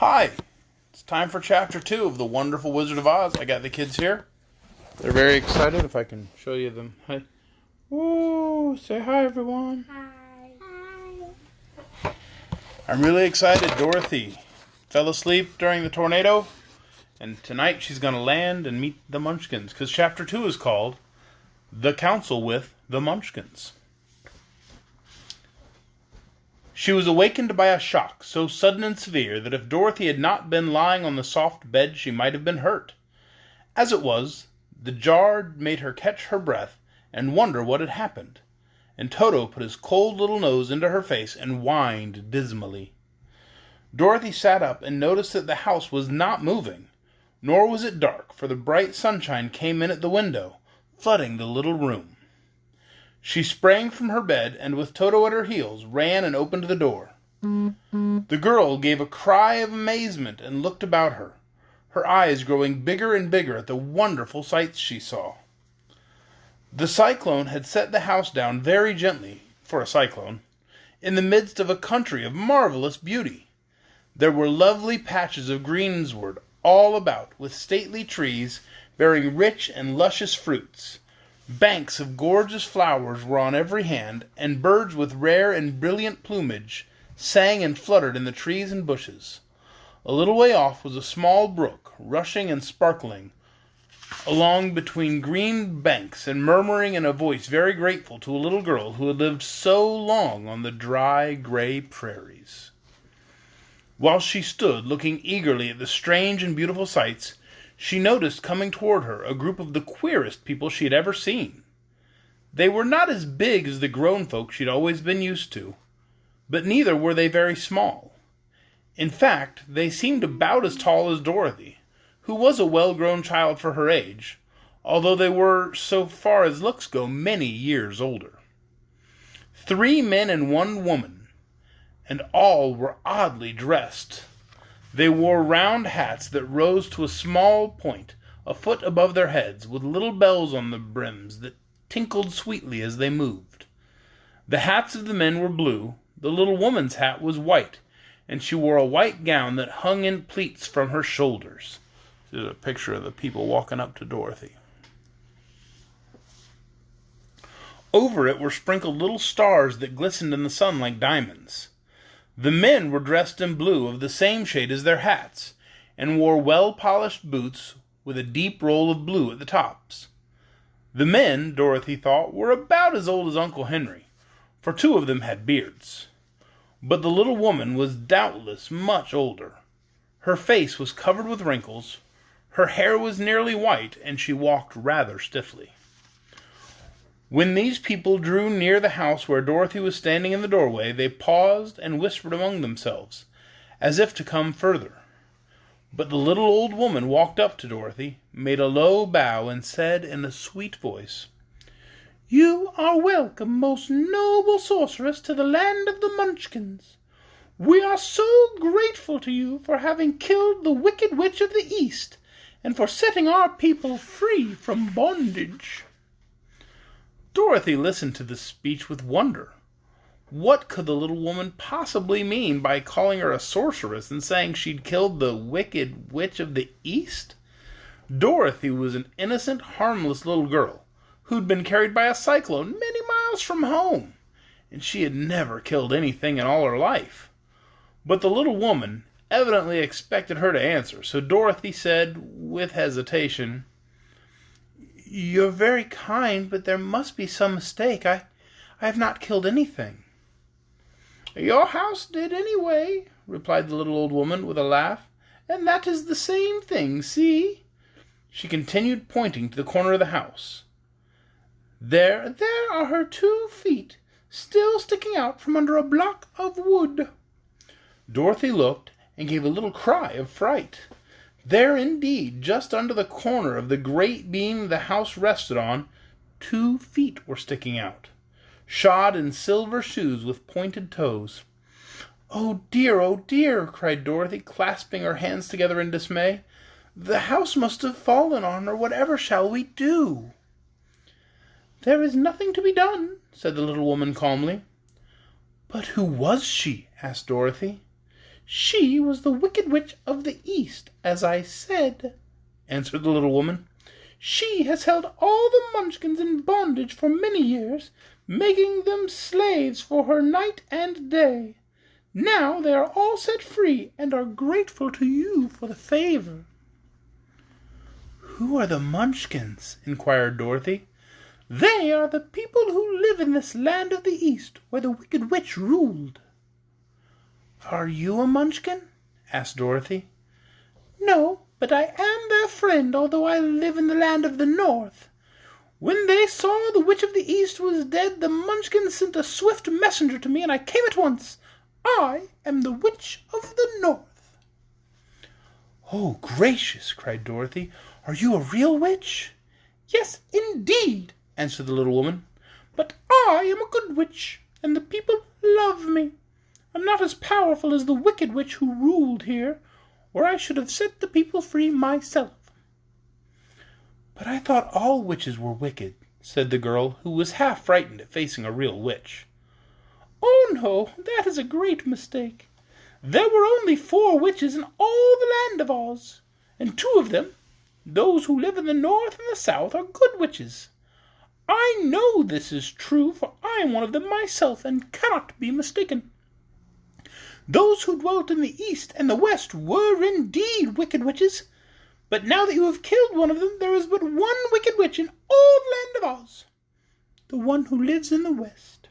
Hi, it's time for Chapter 2 of The Wonderful Wizard of Oz. I got the kids here. They're very excited. If I can show you them. Hi. Woo! Say hi, everyone. Hi. I'm really excited. Dorothy fell asleep during the tornado, and tonight she's going to land and meet the Munchkins, because Chapter 2 is called The Council with the Munchkins. She was awakened by a shock so sudden and severe that if Dorothy had not been lying on the soft bed she might have been hurt. As it was, the jar made her catch her breath and wonder what had happened, and Toto put his cold little nose into her face and whined dismally. Dorothy sat up and noticed that the house was not moving, nor was it dark, for the bright sunshine came in at the window, flooding the little room. She sprang from her bed, and with Toto at her heels, ran and opened the door. The girl gave a cry of amazement and looked about her, her eyes growing bigger and bigger at the wonderful sights she saw. The cyclone had set the house down very gently, for a cyclone, in the midst of a country of marvelous beauty. There were lovely patches of greensward all about, with stately trees bearing rich and luscious fruits. Banks of gorgeous flowers were on every hand, and birds with rare and brilliant plumage sang and fluttered in the trees and bushes. A little way off was a small brook, rushing and sparkling along between green banks, and murmuring in a voice very grateful to a little girl who had lived so long on the dry, gray prairies. While she stood looking eagerly at the strange and beautiful sights, she noticed coming toward her a group of the queerest people she had ever seen. They were not as big as the grown folk she'd always been used to, but neither were they very small. In fact, they seemed about as tall as Dorothy, who was a well-grown child for her age, although they were, so far as looks go, many years older. 3 men and 1 woman, and all were oddly dressed. They wore round hats that rose to a small point, a foot above their heads, with little bells on the brims that tinkled sweetly as they moved. The hats of the men were blue, the little woman's hat was white, and she wore a white gown that hung in pleats from her shoulders. This is a picture of the people walking up to Dorothy. Over it were sprinkled little stars that glistened in the sun like diamonds. The men were dressed in blue of the same shade as their hats, and wore well-polished boots with a deep roll of blue at the tops. The men, Dorothy thought, were about as old as Uncle Henry, for 2 of them had beards. But the little woman was doubtless much older. Her face was covered with wrinkles, her hair was nearly white, and she walked rather stiffly. When these people drew near the house where Dorothy was standing in the doorway, they paused and whispered among themselves, as if to come further. But the little old woman walked up to Dorothy, made a low bow, and said in a sweet voice, "You are welcome, most noble sorceress, to the land of the Munchkins. We are so grateful to you for having killed the wicked witch of the East, and for setting our people free from bondage." Dorothy listened to this speech with wonder. What could the little woman possibly mean by calling her a sorceress and saying she'd killed the wicked witch of the East? Dorothy was an innocent, harmless little girl who'd been carried by a cyclone many miles from home, and she had never killed anything in all her life. But the little woman evidently expected her to answer, so Dorothy said, with hesitation, "You're very kind, but there must be some mistake. I have not killed anything." "Your house did anyway," replied the little old woman with a laugh, "and that is the same thing, see?" She continued, pointing to the corner of the house. There are her 2 feet, still sticking out from under a block of wood." Dorothy looked and gave a little cry of fright. There indeed, just under the corner of the great beam the house rested on, 2 feet were sticking out, shod in silver shoes with pointed toes. Oh dear," cried Dorothy, clasping her hands together in dismay. "The house must have fallen on her. Whatever shall we do?" "There is nothing to be done," said the little woman calmly. "But who was she?" asked Dorothy. She was the Wicked Witch of the East, as I said," answered the little woman. "She has held all the Munchkins in bondage for many years, making them slaves for her night and day. Now they are all set free, and are grateful to you for the favor." "Who are the Munchkins?" inquired Dorothy. "They are the people who live in this land of the East, where the Wicked Witch ruled." "Are you a Munchkin?" asked Dorothy. "No, but I am their friend, although I live in the land of the North. When they saw the Witch of the East was dead, the Munchkins sent a swift messenger to me, and I came at once. I am the Witch of the North." "Oh, gracious!" cried Dorothy. "Are you a real witch?" "Yes, indeed," answered the little woman. "But I am a good witch, and the people love me. I'm not as powerful as the Wicked Witch who ruled here, or I should have set the people free myself." "But I thought all witches were wicked," said the girl, who was half frightened at facing a real witch. "Oh, no, that is a great mistake. There were only 4 witches in all the land of Oz, and 2 of them, those who live in the North and the South, are good witches. I know this is true, for I am one of them myself, and cannot be mistaken. Those who dwelt in the East and the West were indeed wicked witches, but now that you have killed one of them, there is but one wicked witch in all the land of Oz, the one who lives in the West."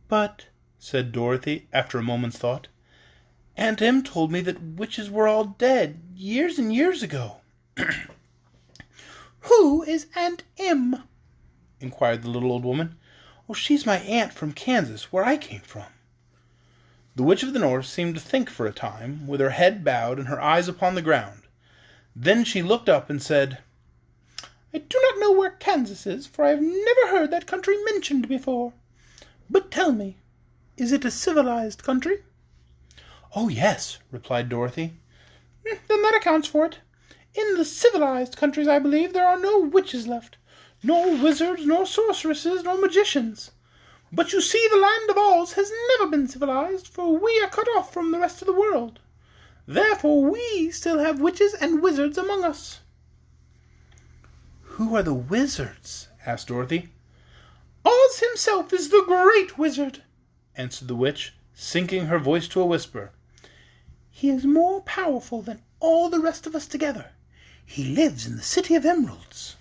"But," said Dorothy, after a moment's thought, "Aunt Em told me that witches were all dead, years and years ago." "Who is Aunt Em?" inquired the little old woman. "Oh, she's my aunt from Kansas, where I came from." The Witch of the North seemed to think for a time, with her head bowed and her eyes upon the ground. Then she looked up and said, "I do not know where Kansas is, for I have never heard that country mentioned before. But tell me, is it a civilized country?" "Oh, yes," replied Dorothy. "Then that accounts for it. In the civilized countries, I believe, there are no witches left, nor wizards, nor sorceresses, nor magicians. But you see, the land of Oz has never been civilized, for we are cut off from the rest of the world. Therefore we still have witches and wizards among us." "Who are the wizards?" asked Dorothy. "Oz himself is the great wizard," answered the witch, sinking her voice to a whisper. "He is more powerful than all the rest of us together. He lives in the City of Emeralds."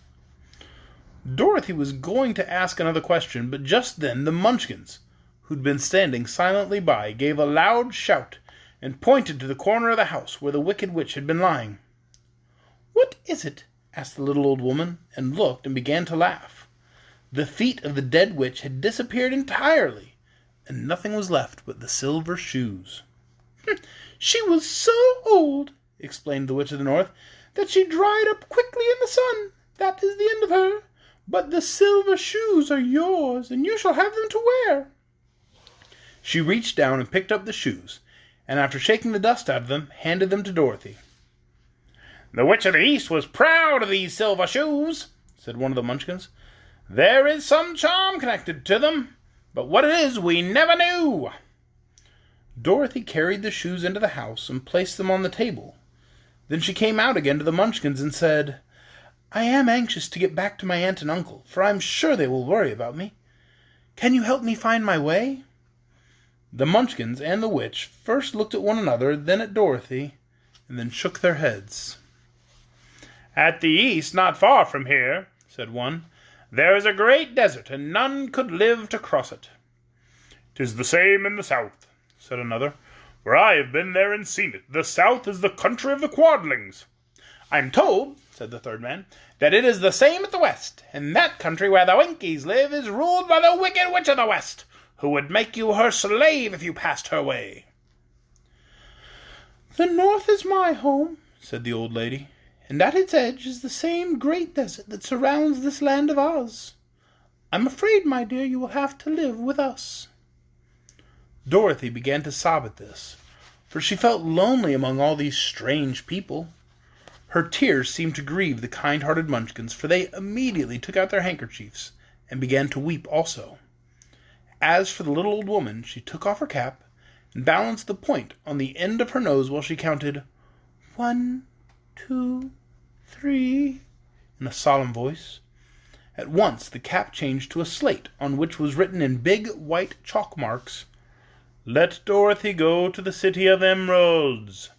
Dorothy was going to ask another question, but just then the Munchkins, who'd been standing silently by, gave a loud shout and pointed to the corner of the house where the Wicked Witch had been lying. "What is it?" asked the little old woman, and looked and began to laugh. The feet of the dead witch had disappeared entirely, and nothing was left but the silver shoes. "She was so old," explained the Witch of the North, "that she dried up quickly in the sun. That is the end of her. But the silver shoes are yours, and you shall have them to wear." She reached down and picked up the shoes, and after shaking the dust out of them, handed them to Dorothy. "The Witch of the East was proud of these silver shoes," said one of the Munchkins. "There is some charm connected to them, but what it is we never knew." Dorothy carried the shoes into the house and placed them on the table. Then she came out again to the Munchkins and said, "I am anxious to get back to my aunt and uncle, for I am sure they will worry about me. Can you help me find my way?" The Munchkins and the witch first looked at one another, then at Dorothy, and then shook their heads. "At the east, not far from here," said one, "there is a great desert, and none could live to cross it." "'Tis the same in the south," said another, "for I have been there and seen it. The south is the country of the Quadlings." "I'm told," said the third man, "that it is the same at the west, and that country where the Winkies live is ruled by the Wicked Witch of the West, who would make you her slave if you passed her way." "The north is my home," said the old lady, "and at its edge is the same great desert that surrounds this land of Oz. I'm afraid, my dear, you will have to live with us." Dorothy began to sob at this, for she felt lonely among all these strange people. Her tears seemed to grieve the kind-hearted Munchkins, for they immediately took out their handkerchiefs and began to weep also. As for the little old woman, she took off her cap and balanced the point on the end of her nose while she counted 1, 2, 3 in a solemn voice. At once the cap changed to a slate on which was written in big white chalk marks, "Let Dorothy go to the City of Emeralds."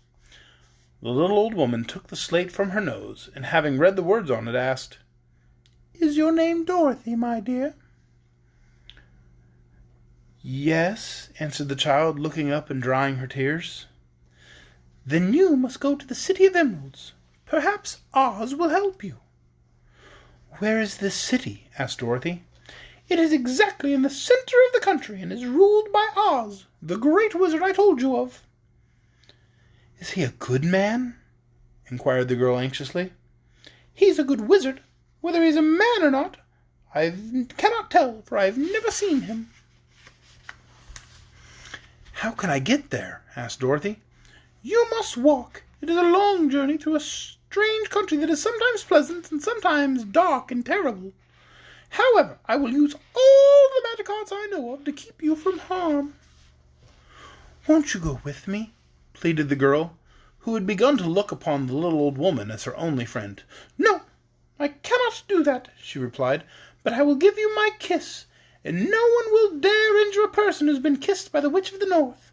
The little old woman took the slate from her nose, and having read the words on it, asked, "Is your name Dorothy, my dear?" "Yes," answered the child, looking up and drying her tears. "Then you must go to the City of Emeralds. Perhaps Oz will help you." "Where is this city?" asked Dorothy. "It is exactly in the center of the country, and is ruled by Oz, the great wizard I told you of." "Is he a good man?" inquired the girl anxiously. "He's a good wizard. Whether he's a man or not, I cannot tell, for I have never seen him." "How can I get there?" asked Dorothy. "You must walk. It is a long journey through a strange country that is sometimes pleasant and sometimes dark and terrible. However, I will use all the magic arts I know of to keep you from harm." "Won't you go with me?" pleaded the girl, who had begun to look upon the little old woman as her only friend. "No, I cannot do that," she replied, "but I will give you my kiss, and no one will dare injure a person who has been kissed by the Witch of the North."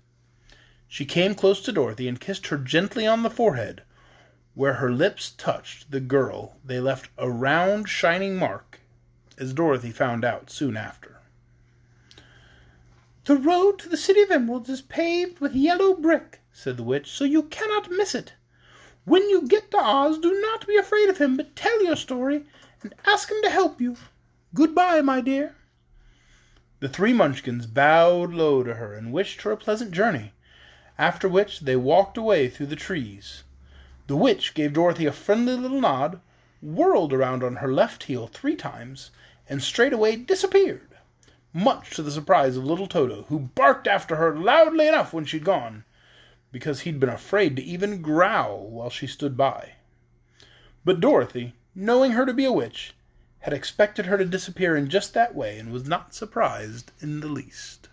She came close to Dorothy and kissed her gently on the forehead. Where her lips touched the girl, they left a round, shining mark, as Dorothy found out soon after. "The road to the City of Emeralds is paved with yellow brick," said the witch, "so you cannot miss it. When you get to Oz, do not be afraid of him, but tell your story and ask him to help you. Goodbye, my dear." The 3 Munchkins bowed low to her and wished her a pleasant journey, after which they walked away through the trees. The witch gave Dorothy a friendly little nod, whirled around on her left heel 3 times, and straightway disappeared, much to the surprise of little Toto, who barked after her loudly enough when she'd gone, because he'd been afraid to even growl while she stood by. But Dorothy, knowing her to be a witch, had expected her to disappear in just that way, and was not surprised in the least.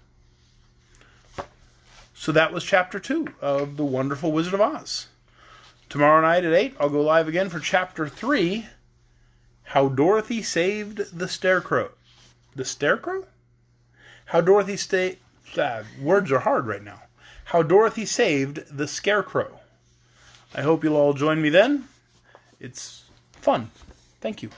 So that was Chapter 2 of The Wonderful Wizard of Oz. Tomorrow night at 8, I'll go live again for Chapter 3, How Dorothy Saved the Scarecrow. The Scarecrow? How Dorothy words are hard right now. How Dorothy Saved the Scarecrow. I hope you'll all join me then. It's fun. Thank you.